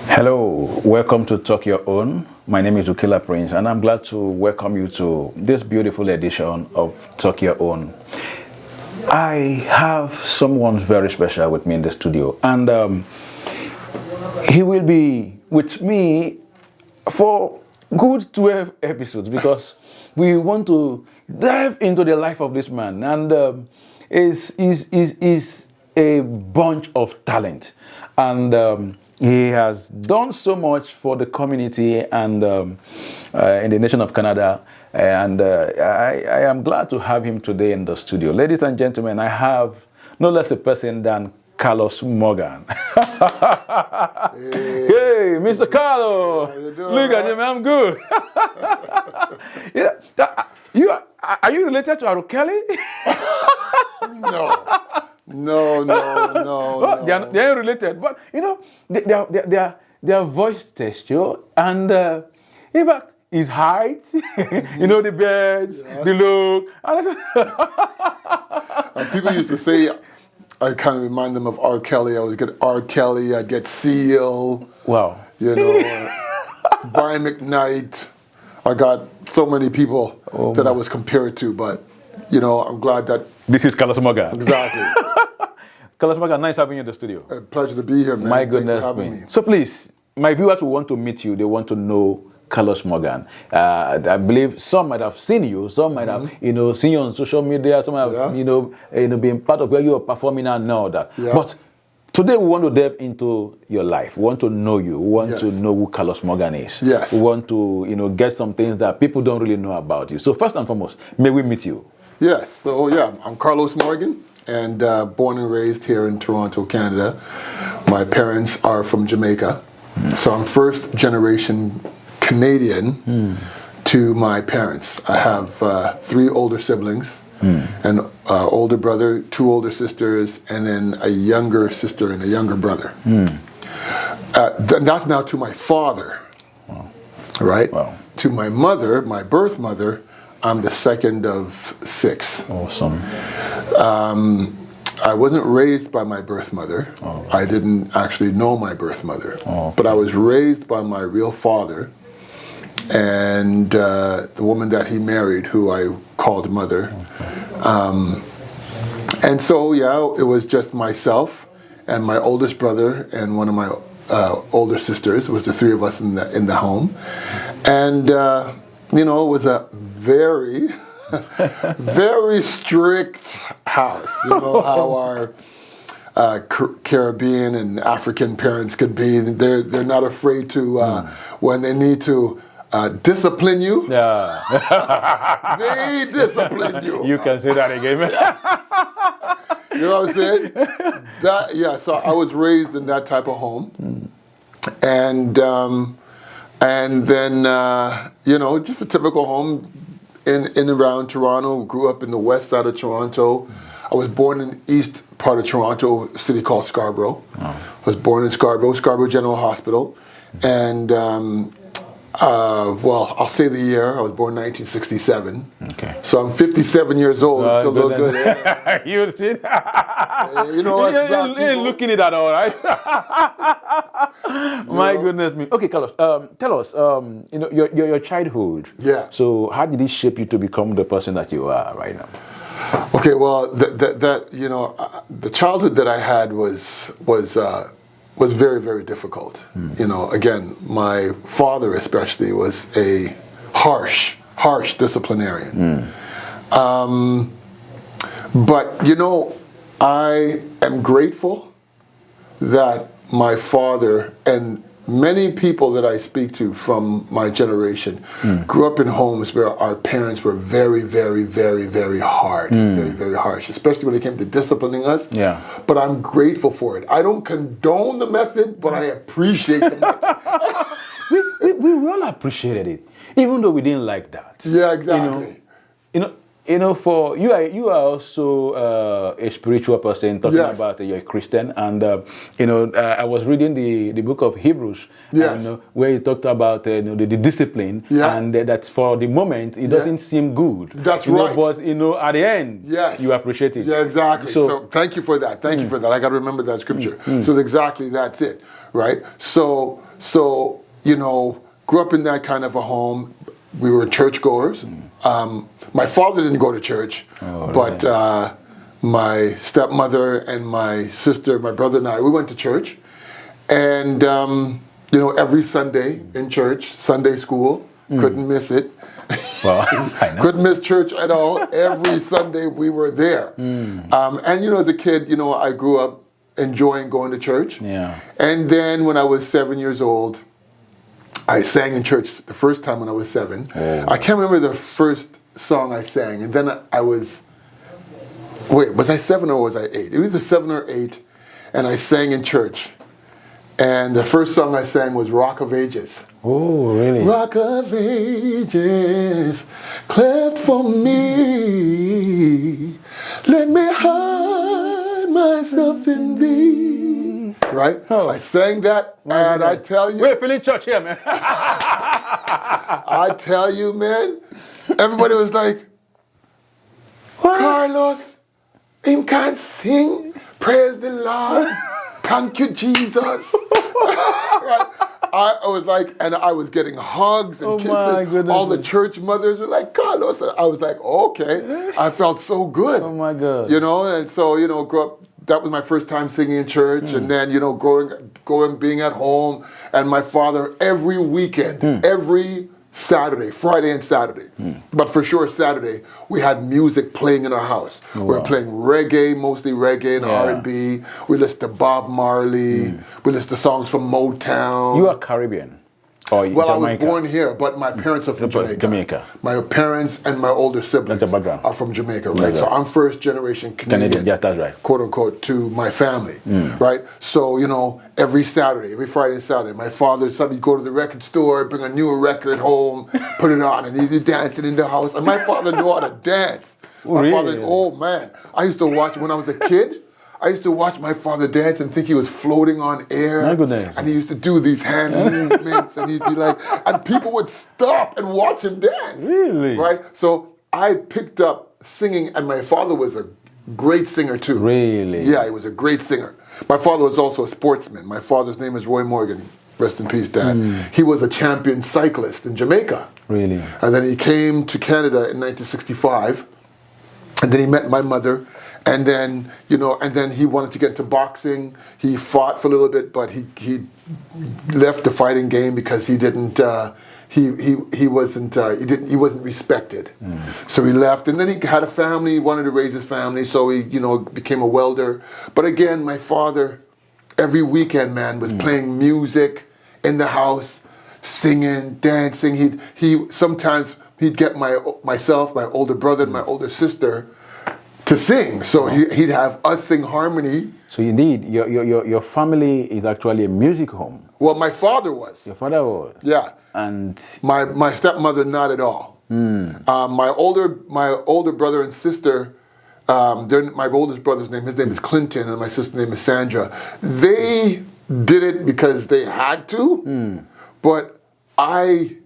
Hello, welcome to Talk Your Own. My name is Ukela Prince, and I'm glad to welcome you to this beautiful edition of Talk Your Own. I have someone very special with me in the studio, and he will be with me for good 12 episodes because we want to dive into the life of this man, and is a bunch of talent, and he has done so much for the community and in the nation of Canada, and I am glad to have him today in the studio. Ladies and gentlemen, I have no less a person than Carlos Morgan. Hey, Mr. Carlos! Look at him, I'm good. Are you related to Ukela? No. No. Well, they are related, but you know, their voice texture and in fact his height, you know, the beards, the look. And people used to say, I kind of remind them of R. Kelly. I would get R. Kelly, I'd get Seal. Wow. You know, Brian McKnight. I got so many people that I was compared to, but you know, I'm glad that this is Carlos Morgan. Exactly. Carlos Morgan, nice having you in the studio. A pleasure to be here, man. My goodness me. So please, my viewers who want to meet you, they want to know Carlos Morgan. I believe some might have seen you, some might have, you know, seen you on social media, some have, you know, been part of where you are performing and all that. Yeah. But today we want to delve into your life. We want to know you. We want to know who Carlos Morgan is. Yes. We want to, you know, get some things that people don't really know about you. So first and foremost, may we meet you? Yes. So yeah, I'm Carlos Morgan, and born and raised here in Toronto, Canada. My parents are from Jamaica, so I'm first generation Canadian to my parents. I have 3 older siblings, an older brother, 2 older sisters, and then a younger sister and a younger brother. That's now to my father, right? Wow. To my mother, my birth mother, I'm the second of 6. Awesome. I wasn't raised by my birth mother. I didn't actually know my birth mother. But I was raised by my real father and the woman that he married, who I called mother. And so, yeah, it was just myself and my oldest brother and one of my older sisters. It was the 3 of us in the home. And you know, it was a very, very strict house. You know how our Caribbean and African parents could be. They're not afraid to, when they need to discipline you, they discipline you. You can say that again. You know what I'm saying? So I was raised in that type of home. And then, you know, just a typical home in and around Toronto. Grew up in the west side of Toronto. I was born in the east part of Toronto, a city called Scarborough. I was born in Scarborough General Hospital. And, well, I'll say the year. I was born in 1967. Okay. So I'm 57 years old. Still look good. You see? You know, you ain't looking at that all right. My goodness me. Okay, Carlos, tell us, you know, your childhood. Yeah. So how did it shape you to become the person that you are right now? Okay, well, that you know, the childhood that I had was very, very difficult. You know, again, my father especially was a harsh disciplinarian. But you know, I am grateful that my father and many people that I speak to from my generation grew up in homes where our parents were very, very, very, very hard, very, very harsh, especially when it came to disciplining us. Yeah. But I'm grateful for it. I don't condone the method, but I appreciate the method. we all appreciated it, even though we didn't like that. Yeah, exactly. You know, for you are also a spiritual person, talking Yes. about you're a Christian, and I was reading the book of Hebrews, Yes. and, where he talked about the discipline, Yeah. and that for the moment it doesn't seem good. That's you know, right. But at the end, Yes. you appreciate it. Yeah, exactly. So, So thank you for that. Thank you for that. I got to remember that scripture. So exactly that's it, right? So grew up in that kind of a home. We were churchgoers. My father didn't go to church, but my stepmother and my sister, my brother and I, we went to church. And, every Sunday in church, Sunday school, couldn't miss it. well, I know. Couldn't miss church at all. Every Sunday we were there. And, as a kid, I grew up enjoying going to church. Yeah. And then when I was 7 years old, I sang in church the first time when I was 7. Oh. I can't remember the first song I sang. And then I was, was I 7 or was I 8? It was either 7 or 8. And I sang in church. And the first song I sang was Rock of Ages. Oh, really? Rock of Ages, cleft for me. Let me hide myself in thee. Right? Oh. I sang that, and I tell you, We're feeling church here, man. I tell you, man, everybody was like, Carlos, him can't sing. Praise the Lord. Thank you, Jesus. Right? I was like, and I was getting hugs and kisses. my goodness. All the church mothers were like, Carlos. I was like, okay. I felt so good. Oh my God. And so, grew up. That was my first time singing in church, and then going, being at home, and my father every weekend, every Saturday, Friday and Saturday, but for sure Saturday, we had music playing in our house. We were playing reggae, mostly reggae and R&B. We listened to Bob Marley. We listened to songs from Motown. You are Caribbean. Or Well, I was Jamaica? born here, but my parents are from Jamaica. My parents and my older siblings That's your background. are from Jamaica, right? So I'm first generation Canadian, Yeah, that's right. quote unquote, to my family, right? So, every Saturday, every Friday and Saturday, my father would go to the record store, bring a new record home, put it on, and he'd be dancing in the house. And my father knew how to dance. My father, oh man, I used to watch when I was a kid. I used to watch my father dance and think he was floating on air. My goodness. And he used to do these hand movements, and he'd be like, and people would stop and watch him dance. Really? Right? So I picked up singing, and my father was a great singer too. Really? Yeah, he was a great singer. My father was also a sportsman. My father's name is Roy Morgan. Rest in peace, Dad. He was a champion cyclist in Jamaica. Really? And then he came to Canada in 1965, and then he met my mother. And then, and then he wanted to get into boxing. He fought for a little bit, but he left the fighting game because he didn't. He wasn't respected. So he left, and then he had a family. He wanted to raise his family, so he became a welder. But again, my father, every weekend, man, was playing music in the house, singing, dancing. He sometimes he'd get myself, my older brother, and my older sister to sing. So he'd have us sing harmony. So indeed, your family is actually a music home. Well, my father was. Your father was. Yeah. And my stepmother, not at all. My older brother and sister, my oldest brother's his name is Clinton, and my sister's name is Sandra. They did it because they had to, but I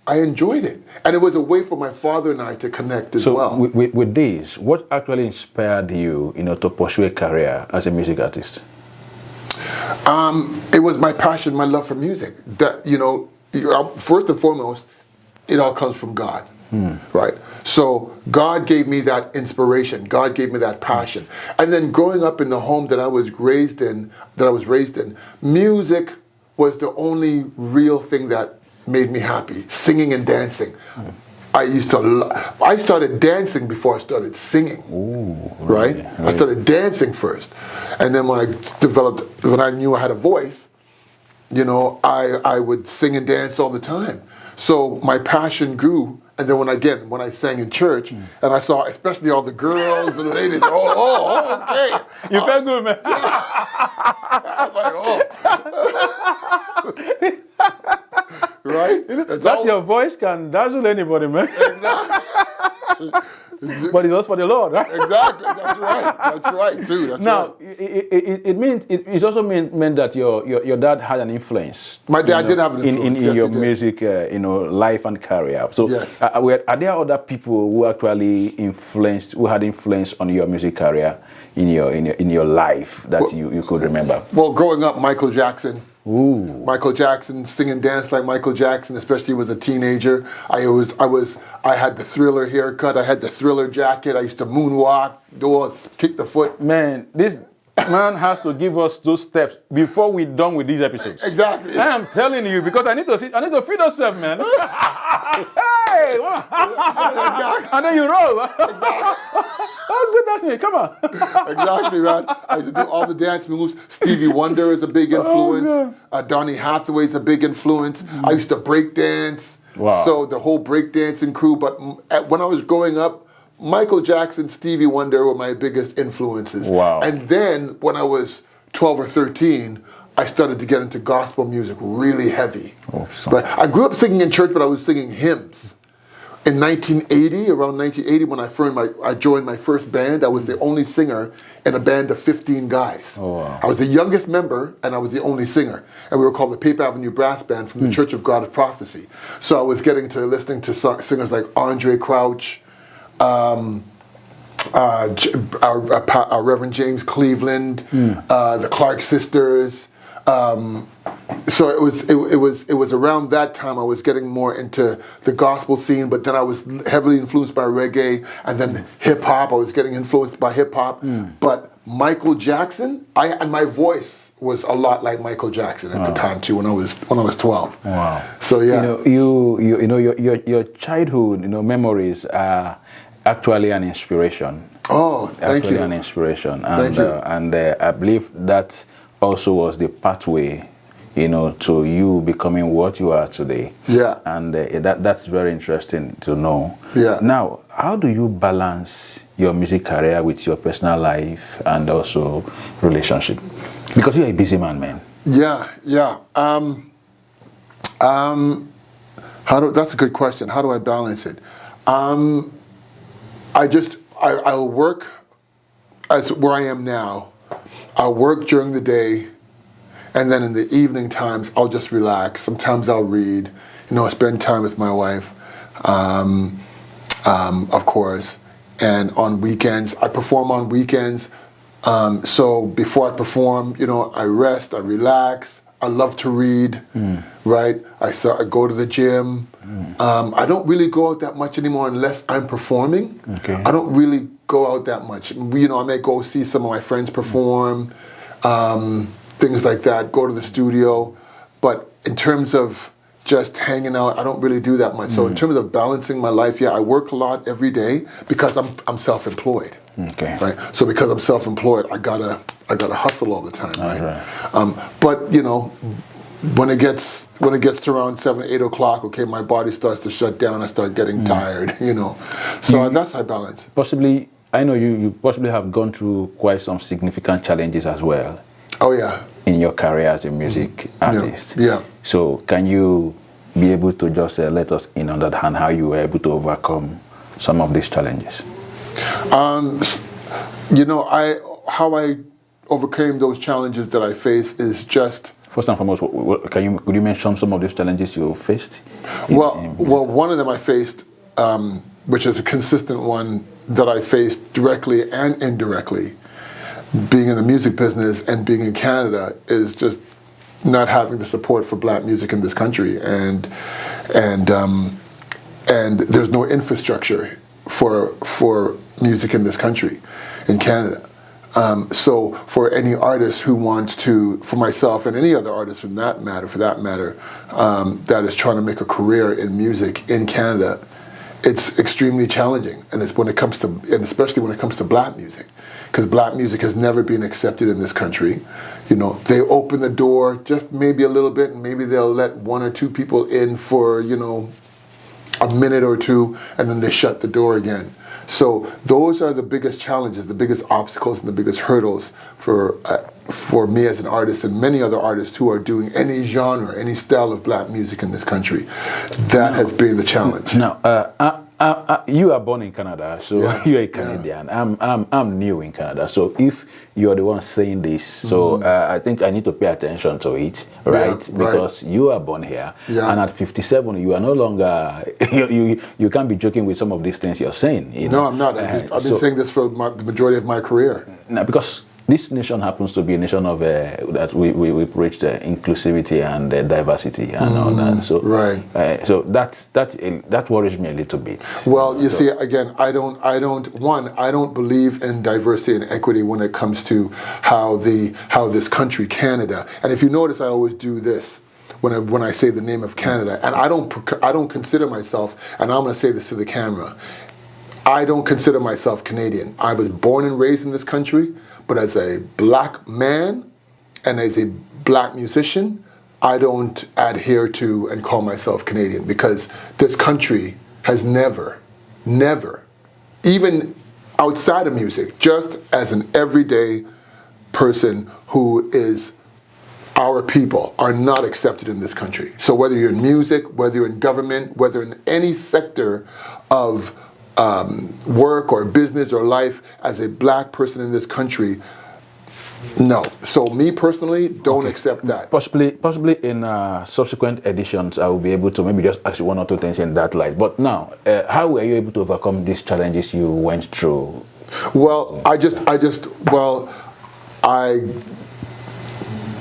enjoyed it. And it was a way for my father and I to connect as well. So with this, what actually inspired you, to pursue a career as a music artist? It was my passion, my love for music. That, first and foremost, it all comes from God, right? So God gave me that inspiration. God gave me that passion. And then growing up in the home that I was raised in, music was the only real thing that made me happy, singing and dancing. I started dancing before I started singing. Ooh, right? Really? I started dancing first. And then when I knew I had a voice, I would sing and dance all the time. So my passion grew. And then when I sang in church, and I saw especially all the girls and the ladies, okay. You felt good, man. I was like, right? Your voice can dazzle anybody, man. Exactly. but it's also for the Lord, right? Exactly. That's right. That's right too. That's Now, right. it means it also meant that your dad had an influence. My dad did have an influence. in Yes, your he did. music, life and career. So, Yes. Are there other people who actually had influence on your music career in your life that you could remember? Well, growing up, Michael Jackson. Ooh. Michael Jackson, sing and dance like Michael Jackson, especially as a teenager. I had the Thriller haircut. I had the Thriller jacket. I used to moonwalk, kick the foot. Man, this man has to give us those steps before we're done with these episodes. Exactly. I am telling you because I need to feel those steps, man. Hey, and then you roll. Oh, good, that's me. Come on. Exactly, man. I used to do all the dance moves. Stevie Wonder is a big influence. Donny Hathaway is a big influence. I used to break dance. Wow. So the whole break dancing crew. But when I was growing up, Michael Jackson, Stevie Wonder were my biggest influences. Wow. And then when I was 12 or 13, I started to get into gospel music really heavy. But I grew up singing in church, but I was singing hymns. In 1980, around 1980, when I joined my first band, I was the only singer in a band of 15 guys. Oh, wow. I was the youngest member, and I was the only singer. And we were called the Pape Avenue Brass Band from the Church of God of Prophecy. So I was getting to listening to singers like Andre Crouch, our Reverend James Cleveland, the Clark Sisters. So it was around that time I was getting more into the gospel scene, but then I was heavily influenced by reggae and then hip hop. I was getting influenced by hip hop, but Michael Jackson, and my voice was a lot like Michael Jackson at the time too. When I was 12. Wow. So yeah. Your childhood memories are actually an inspiration. Oh, thank you. Actually an inspiration, and Thank you. I believe that also was the pathway, to you becoming what you are today. Yeah. And that's very interesting to know. Yeah. Now, how do you balance your music career with your personal life and also relationship? Because you're a busy man. Yeah. That's a good question. How do I balance it? I'll work as where I am now. I'll work during the day, and then in the evening times, I'll just relax. Sometimes I'll read, spend time with my wife, of course. And on weekends, I perform on weekends. So before I perform, I rest, I relax. I love to read, right? I go to the gym. I don't really go out that much anymore unless I'm performing. Okay. I don't really go out that much. I may go see some of my friends perform, things like that, go to the studio. But in terms of just hanging out, I don't really do that much. So in terms of balancing my life, I work a lot every day because I'm self-employed. Okay. Right. So because I'm self-employed, I gotta hustle all the time, right? But when it gets to around 7, 8 o'clock, okay, my body starts to shut down. I start getting tired, So that's how I balance. Possibly, I know you possibly have gone through quite some significant challenges as well. Oh yeah. In your career as a music artist. Yeah. So can you be able to just let us in on that hand how you were able to overcome some of these challenges? How I overcame those challenges that I faced is just. First and foremost, could you mention some of these challenges you faced? Well, one of them I faced, which is a consistent one that I faced directly and indirectly, being in the music business and being in Canada, is just not having the support for black music in this country, and there's no infrastructure for music in this country, in Canada. So for any artist who wants to, for myself and any other artist for that matter, that is trying to make a career in music in Canada, it's extremely challenging, and especially when it comes to black music, because black music has never been accepted in this country. They open the door just maybe a little bit, and maybe they'll let 1 or 2 people in for a minute or two, and then they shut the door again. So those are the biggest challenges, the biggest obstacles, and the biggest hurdles for me as an artist and many other artists who are doing any genre, any style of black music in this country. That has been the challenge. Now, You are born in Canada, so you're a Canadian. I'm new in Canada, so if you're the one saying this, so I think I need to pay attention to it, right? Because you are born here, and at 57, you are no longer you can't be joking with some of these things you're saying. No, I'm not. I've been saying this for the majority of my career. Now, because this nation happens to be a nation of that we preach inclusivity and diversity and all that. So so that worries me a little bit. Well, you see, again, I don't believe in diversity and equity when it comes to how this country, Canada. And if you notice, I always do this when I say the name of Canada, and I don't consider myself, and I'm going to say this to the camera, I don't consider myself Canadian. I was born and raised in this country. But as a black man and as a black musician, I don't adhere to and call myself Canadian, because this country has never, even outside of music, just as an everyday person who is our people, are not accepted in this country. So whether you're in music, whether you're in government, whether in any sector of work or business or life, as a black person in this country, no. So me personally, don't accept that. Possibly in subsequent editions, I will be able to maybe just ask you one or two things in that light. But now, how were you able to overcome these challenges you went through? Well, I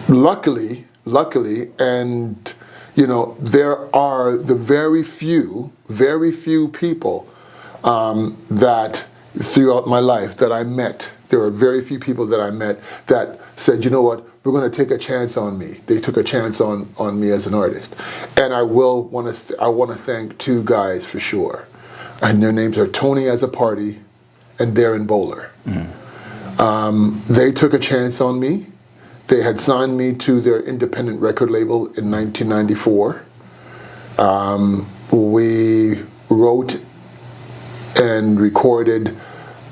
luckily, and you know, there are the very few people that throughout my life that I met. There are very few people that I met that said, you know what, we're going to take a chance on me. They took a chance on me as an artist. And I want to thank two guys for sure. And their names are Tony As a Party and Darren Bowler. They took a chance on me. They had signed me to their independent record label in 1994. We wrote and recorded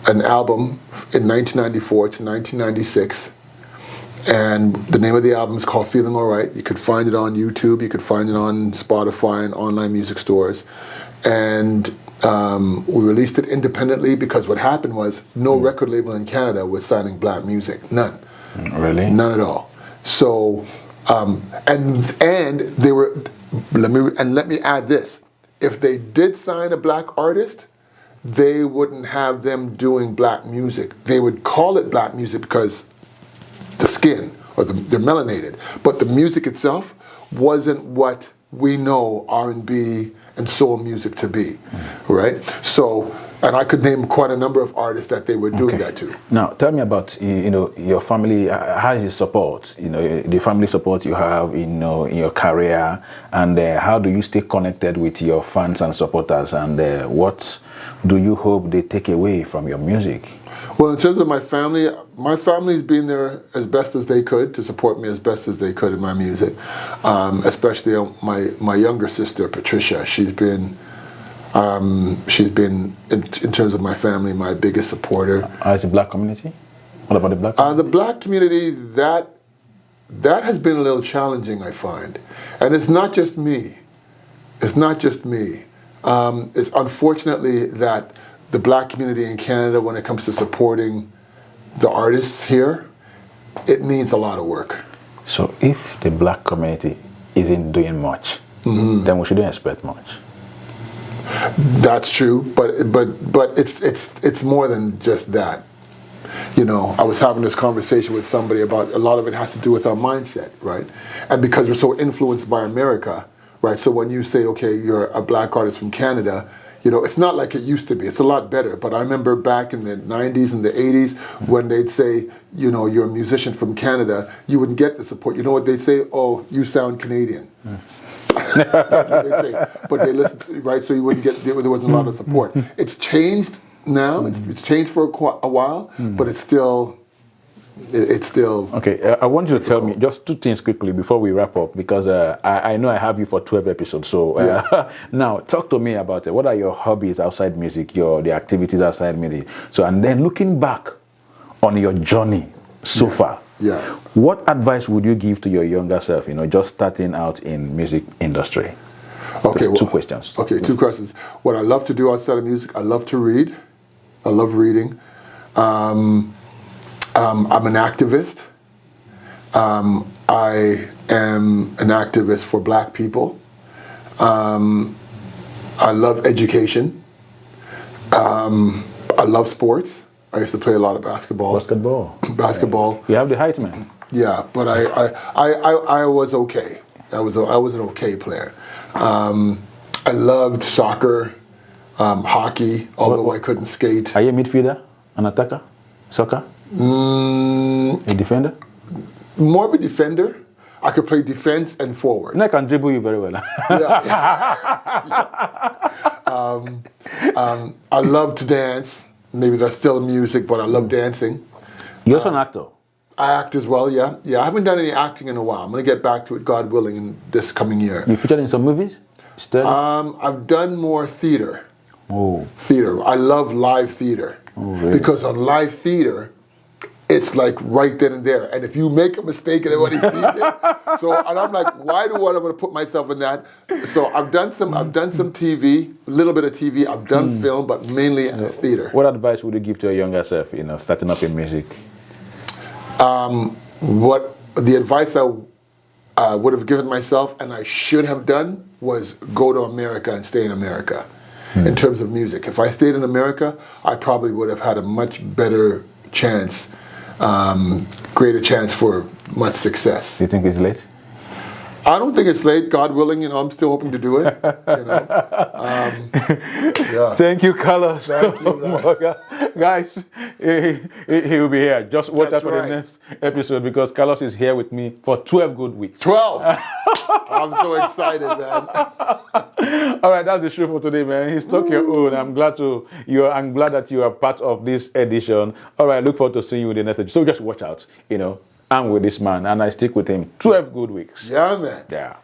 an album in 1994 to 1996, and the name of the album is called Feeling Alright. You could find it on YouTube, you could find it on Spotify and online music stores, and we released it independently because what happened was no record label in Canada was signing black music, none. Really? None at all. So, and they were, let me add this, if they did sign a black artist, they wouldn't have them doing black music. They would call it black music because the skin, or they're melanated. But the music itself wasn't what we know R&B and soul music to be, right? So, and I could name quite a number of artists that they were doing that to. Now, tell me about, you know, your family. How is the support? You know, the family support you have, you know, in your career, and how do you stay connected with your fans and supporters, and what do you hope they take away from your music? Well, in terms of my family's been there as best as they could to support me as best as they could in my music. Especially my younger sister, Patricia. She's been in terms of my family, my biggest supporter. As the black community? What about the black community? The black community, that has been a little challenging, I find. And it's not just me. It's not just me. It's unfortunately that the black community in Canada, when it comes to supporting the artists here, it needs a lot of work. So if the black community isn't doing much, then we shouldn't expect much. That's true, but it's more than just that. You know, I was having this conversation with somebody about a lot of it has to do with our mindset, right? And because we're so influenced by America, right? So when you say, okay, you're a black artist from Canada, you know, it's not like it used to be. It's a lot better. But I remember back in the 90s and the 80s when they'd say, you know, you're a musician from Canada, you wouldn't get the support. You know what they'd say? Oh, you sound Canadian. That's what they say. But they listened, right? So you wouldn't get, there wasn't a lot of support. It's changed now. It's changed for a while, but it's still... Okay, I want you to tell me just two things quickly before we wrap up, because I know I have you for 12 episodes. So now talk to me about what are your hobbies outside music, the activities outside music. So, and then looking back on your journey so far, what advice would you give to your younger self, you know, just starting out in music industry? Okay, Just two questions. Okay, two questions. What I love to do outside of music, I love to read. I love reading. I'm an activist. I am an activist for black people. I love education. I love sports. I used to play a lot of basketball. Basketball. You have the height, man. Yeah, but I was okay. I was an okay player. I loved soccer, hockey, although I couldn't skate. Are you a midfielder, an attacker, soccer? A defender? More of a defender. I could play defense and forward. And I can dribble you very well. I love to dance. Maybe that's still music, but I love dancing. You're also an actor. I act as well, yeah. Yeah, I haven't done any acting in a while. I'm going to get back to it, God willing, in this coming year. You featured in some movies? I've done more theater. Oh. Theater. I love live theater. Oh, really? Because on live theater, it's like right then and there. And if you make a mistake and everybody sees it, and I'm like, why do I want to put myself in that? So I've done some TV, a little bit of TV. I've done film, but mainly theater. What advice would you give to your younger self, starting up in music? What the advice I would have given myself, and I should have done, was go to America and stay in America. In terms of music, if I stayed in America, I probably would have had a much better chance, greater chance for much success. Do you think it's late? I don't think it's late. God willing, I'm still hoping to do it. Yeah. Thank you, Carlos. Thank you, guys. He will be here. Just watch out for the next episode because Carlos is here with me for 12 good weeks. 12. I'm so excited, man. All right, that's the show for today, man. He's Talk Your Own. I'm glad that you are part of this edition. All right, look forward to seeing you in the next edition. So just watch out, I'm with this man and I stick with him 12 good weeks. Yeah, man. Yeah.